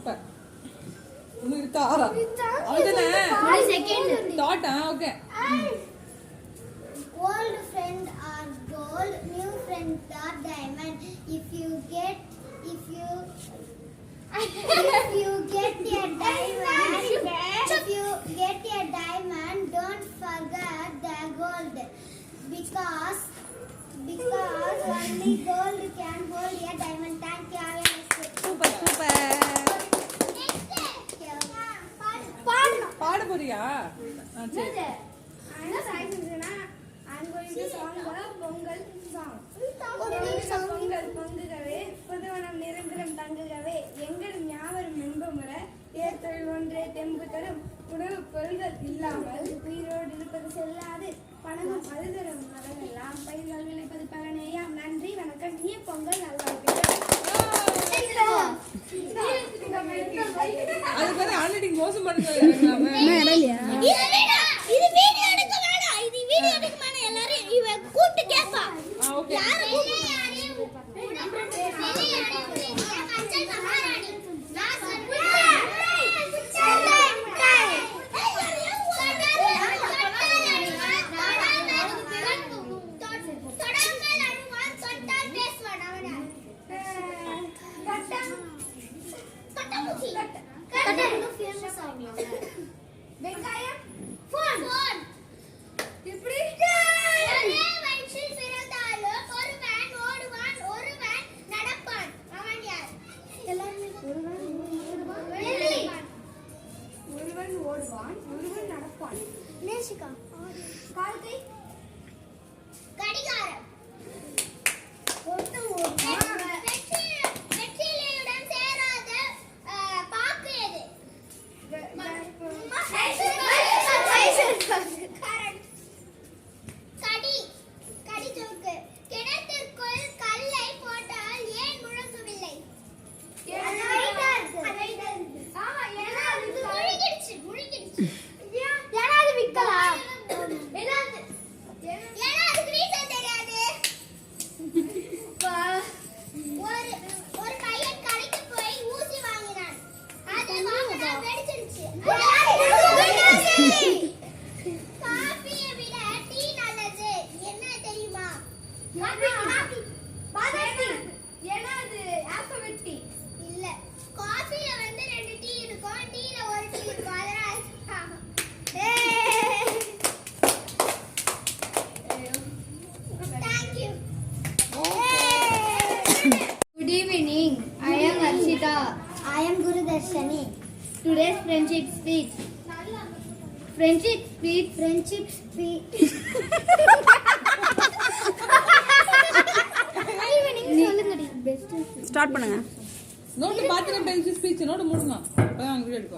Super. உங்களுக்கு தாரா அதுதானே second dot. Okay. Old friends are gold, new friends are diamond. If you get a diamond, don't forget the gold, because only gold can hold a diamond. Thank you. Super super. பாட போறியா? சரி. I'm going to song the Pongal song. Pongal பொங்குகவே புதுவனம் நிரந்தரம் தங்குகவே எங்கள் ஞாபகம் என்பமுற ஏத்தொழில் ஒன்றே தெம்பு தரும் உணவு பொருள்கள் இல்லாமல் உயிரோடு இருப்பது செல்லாது பணமும் அது தரும் மரமெல்லாம் பயிர்கள் விளைப்பது பலனேயாம். நன்றி வணக்கம். நீ பொங்கல் நல்வாழ்த்துக்கள். அது பேரு ஆல்ரெடி மோசம் பண்ணுங்க. கூட்டு கேப்பா. ஓகே. வெங்காயம் ஃபோன் இப்படி ஒருவன் ஓடுவான் ஒருவன் நடப்பான். நேசிகா கால்கை கடிகாரம். வெற்றிலையுடன் சேராத பாக்கு எது? கடி தூக்கு. கிணத்திற்குள் கல்லை போட்டால் ஏன் முழங்கவில்லை? முழுகிடுச்சு. யாராவது விக்கலாம்? அதுக்கு ரீசன் தெரியாது. ஒரு பையன் கடைக்கு போய் ஊசி வாங்கினான். அது வாங்கினா வெடிச்சிருச்சு. காஃபியை விட டீ நல்லது. என்ன தெரியுமா? ஏன்னா அது ஆல்பபெட் டீ இல்ல, காஃபில வந்து 2 டீ இருக்கும், டீல ஒரு டீ இருக்கும். அதனால Thank you. Good evening. I am Harshita. I am Guru Darshani. Today's friendship speech. Friendship speech. சொல்லுங்கடி. ஸ்டார்ட் பண்ணுங்க. நோட்டு பாத்துன பேசி ஸ்பீச் நோட்டு மூடுங்க. அப்பதான் வீடியோ எடுக்கும்.